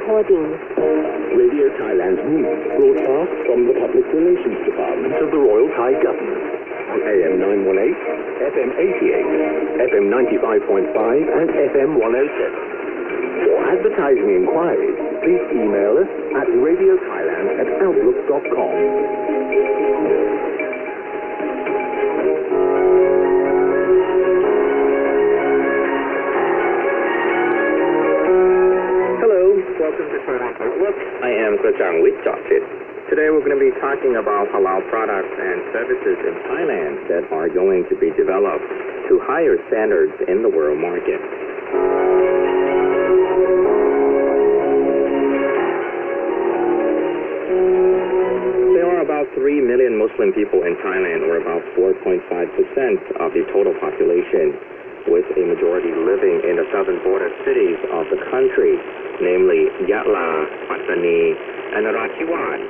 recording. Radio Thailand's news broadcast from the Public Relations Department of the Royal Thai Government on AM 918, FM 88, FM 95.5 and FM 107. For advertising inquiries, please email us at radiothailand@outlook.com. Welcome to Thailand Outlook. I am Krajang with Jokchit. Today we're going to be talking about halal products and services in Thailand that are going to be developed to higher standards in the world market. There are about 3 million Muslim people in Thailand, or about 4.5% of the total population, with a majority living in the southern border cities of the country, namely Yatla, Pattani, and Narathiwat.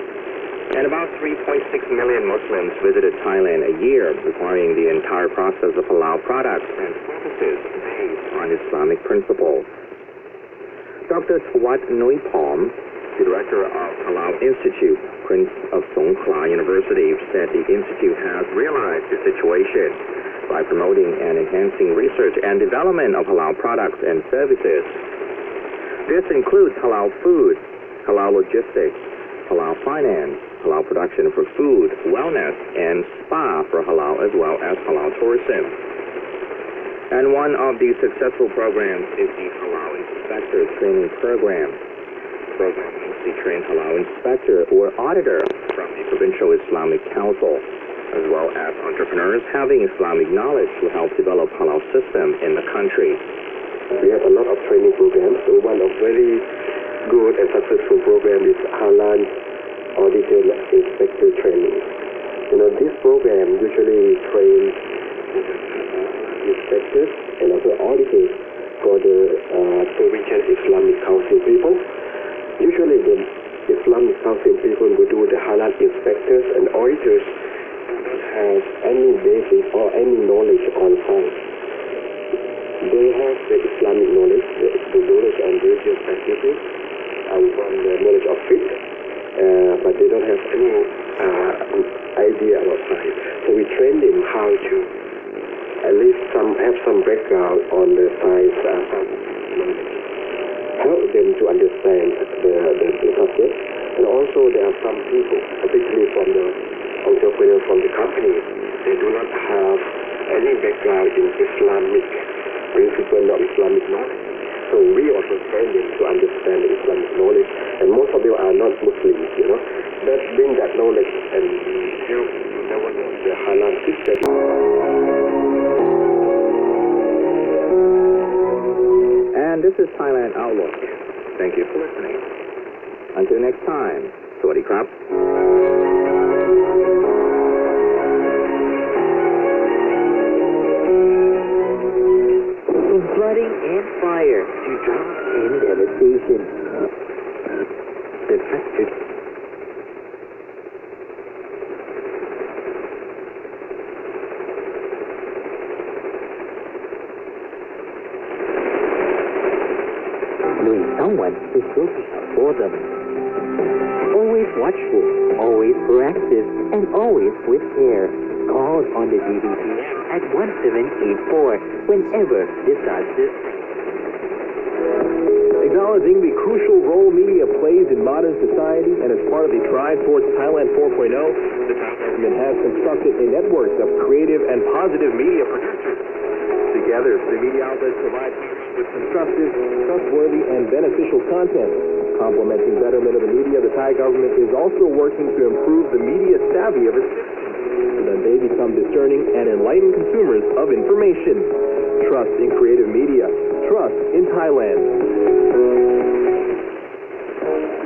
And about 3.6 million Muslims visited Thailand a year, requiring the entire process of halal products and services based on Islamic principles. Dr. Swat Nuipom, the director of Halal Institute, Prince of Songkhla University, said the institute has realized the situation by promoting and enhancing research and development of halal products and services. This includes halal food, halal logistics, halal finance, halal production for food, wellness, and spa for halal, as well as halal tourism. And one of the successful programs is the Halal Inspector Training Program. The program mostly trains halal inspector or auditor from the Provincial Islamic Council, as well as entrepreneurs having Islamic knowledge to help develop halal system in the country. We have a lot of training programs. So one of very good and successful program is Halal Auditor Inspector Training. This program usually trains inspectors and also auditors for the Provincial Islamic Council people. Usually the Islamic Council people will do the halal inspectors and auditors have any basis or any knowledge on science. They have the Islamic knowledge, the knowledge on religious practices, from the knowledge of fiqh, but they don't have any idea about science. So we train them how to at least have some background on the science, help them to understand the subject. And also there are some people, particularly from the entrepreneurs from the company, they do not have any background in Islamic principle or Islamic knowledge. So we also train them to understand the Islamic knowledge, and most of them are not Muslims, That bring that knowledge and help develop the halal system. And this is Thailand Outlook. Thank you for listening. Until next time, Sawadee Krap. From flooding and fire to drought and devastation. Knowing someone is looking out for them. Always watchful, always proactive, and always with care. Call on the DVTM at 1784 whenever disasters. Acknowledging the crucial role media plays in modern society and as part of the drive towards Thailand 4.0, the Thai government has constructed a network of creative and positive media producers. Together, the media outlets provide with constructive, trustworthy, and beneficial content. Complementing betterment of the media, the Thai government is also working to improve the media savvy of its citizens so that they become discerning and enlightened consumers of information. Trust in creative media. Trust in Thailand.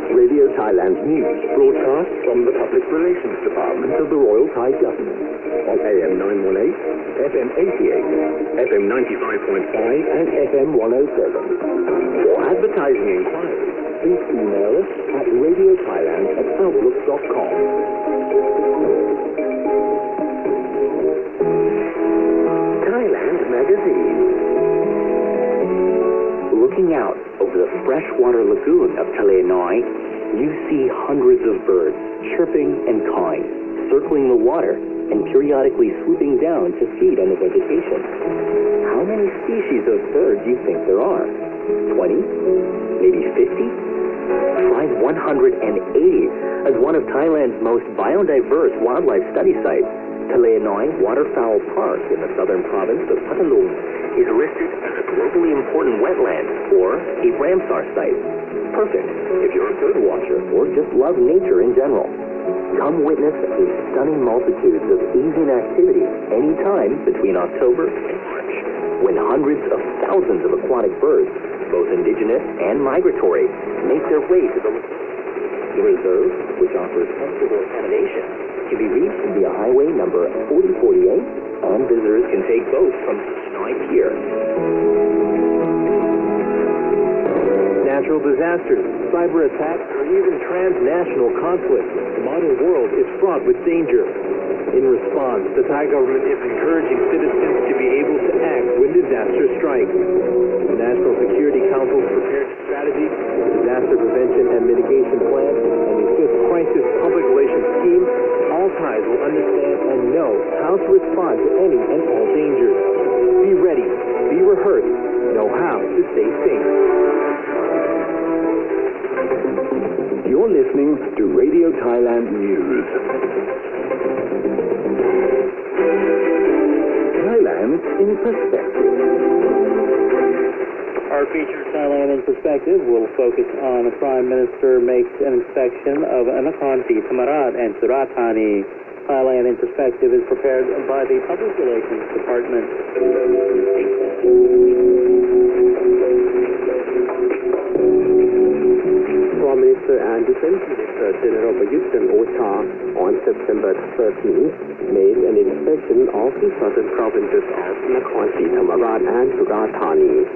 Radio Thailand's news broadcast from the Public Relations Department of the Royal Thai Government on AM 918, FM 88, FM 95.5 and FM 107. For advertising inquiries, please email us at radiothailand@outlook.com. Thailand Magazine. Looking out over the fresh freshwater lagoon of Thale Noi, you see hundreds of birds chirping and cawing, circling the water and periodically swooping down to feed on the vegetation. How many species of birds do you think there are? 20? Maybe 50? Try 180 as one of Thailand's most biodiverse wildlife study sites. Thale Noi Waterfowl Park in the southern province of Patalung is listed as a globally important wetland or a Ramsar site. Perfect if you're a bird watcher or just love nature in general. Come witness a stunning multitude of evening activity anytime between October and March, when hundreds of thousands of aquatic birds, both indigenous and migratory, make their way to the lagoon. The reserve, which offers comfortable accommodation, can be reached via highway number 4048, and visitors can take boats from Noi Pier. Natural disasters, cyber attacks, or even transnational conflict. The modern world is fraught with danger. In response, the Thai government is encouraging citizens to be able to act when disaster strikes. The National Security Council's preparedness strategy, disaster prevention and mitigation plan, and the Fifth Crisis Public Relations Scheme, all Thais will understand and know how to respond to any and all dangers. Be ready, be rehearsed, know how to stay safe. You're listening to Radio Thailand News. Thailand in Perspective. Our feature, Thailand in Perspective, will focus on the Prime Minister makes an inspection of Nakhon Si Thammarat and Surat Thani. Thailand in Perspective is prepared by the Public Relations Department. Prime Minister and Defense Minister General Prayut Chan-o-cha on September 13th made an inspection of the southern provinces of Nakhon Si Thammarat and Surat Thani.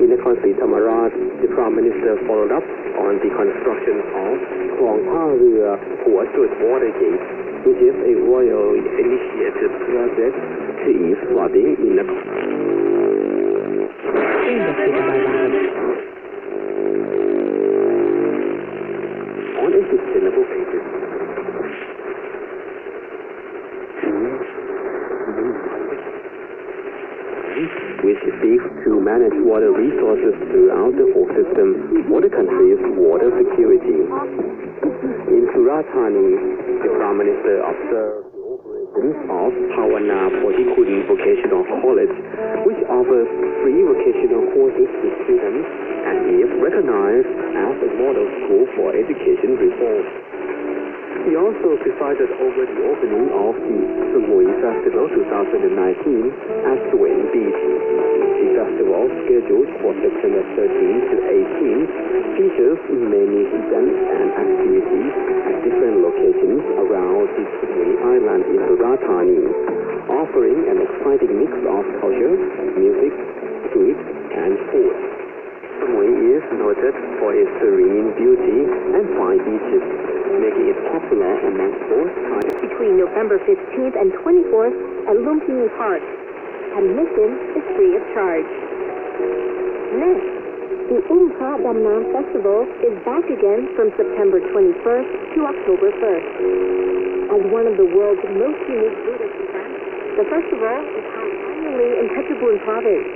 In Nakhon Si Thammarat, the Prime Minister followed up on the construction of Klong Tha Rua Phua Chut Water Gate, which is a royal initiated project to ease flooding in Nakhon. On a sustainable basis. Which seeks to manage water resources throughout the whole system for the country's water security. In Surat Thani, the Prime Minister observed the operations of Pawana Pothikun Vocational College, which offers free vocational courses to students and is recognized as a model school for education reform. He also presided over the opening of the Samui Festival 2019 at Suan Beach. The festival, scheduled for September 13 to 18, features many events and activities at different locations around the Samui Island in Surat Thani, offering an exciting mix of culture, music, food, and food. Samui is noted for its serene beauty and fine beaches, making it popular among both Thai. Between November 15th and 24th at Lumpini Park. Admission is free of charge. Next, the Phra Dam Nam Festival is back again from September 21st to October 1st. As one of the world's most unique Buddhist events, the festival is held annually in Phetchabun Province.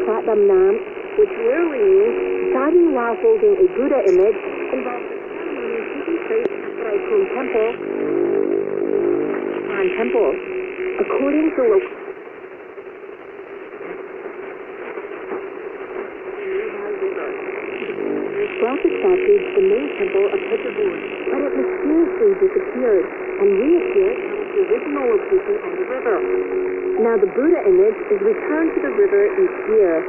Phra Dam Nam, which literally means diving while holding a Buddha image, involves a ceremony taking place at Trai Khum Temple. According to local brought the statue to the main temple of Phetchabun, but it mysteriously disappeared and reappeared at its original location on the river. Now the Buddha image is returned to the river each year,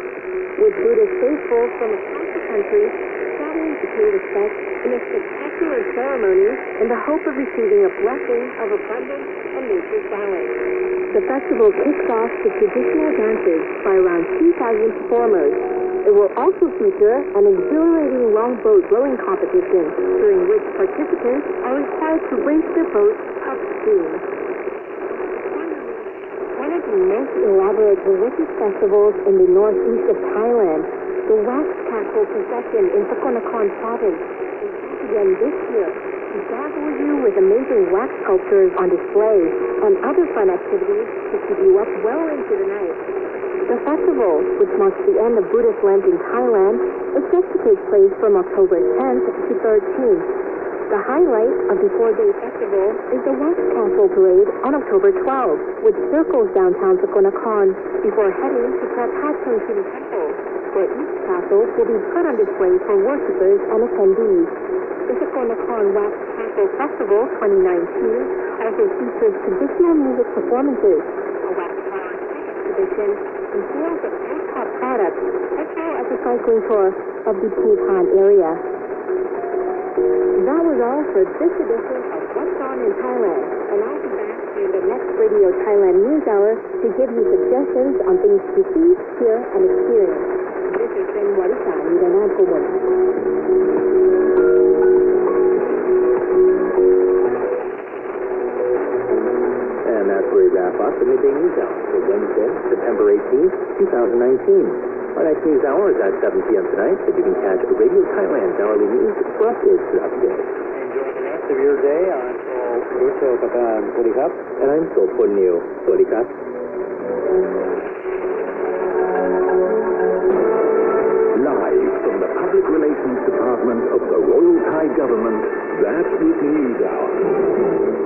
with Buddhist faithful from across the country gathering to pay respect in a spectacular ceremony in the hope of receiving a blessing of abundance and nature's balance. The festival kicks off with traditional dances by around 2,000 performers. It will also feature an exhilarating longboat rowing competition, during which participants are required to race their boats upstream. One of the most elaborate religious festivals in the northeast of Thailand, The Wax Castle procession in Sakonnakhon province is back again this year to dazzle you with amazing wax sculptures on display and other fun activities to keep you up well into the night. The festival, which marks the end of Buddhist Lent in Thailand, is set to take place from October 10th to 13th. The highlight of the 4-day festival is the Wax Castle Parade on October 12th, which circles downtown Sakonnakhon before heading to Prapatsum Temple, where each castle will be put on display for worshippers and attendees. The Sakonnakhon Wax Castle Festival 2019 also features traditional music performances, a wax car exhibition, and sales of K-pop products, as well as a cycling tour of the Phupan area. That was all for this edition of What's On in Thailand, and I'll be back in the next Radio Thailand News Hour to give you suggestions on things to see, hear, and experience. This has been Warisa Nidananthawan. And that's where we wrap up the Midday News Hour for Wednesday, September 18th, 2019. Our next news hour is at 7 p.m. tonight, but you can catch Radio Thailand's hourly news for updates throughout the day. Enjoy the rest of your day. I'm Paul Russo Kapan Purikap. And I'm Phil Pudnew. Swadikap. Live from the Public Relations Department of the Royal Thai Government, that is News Hour.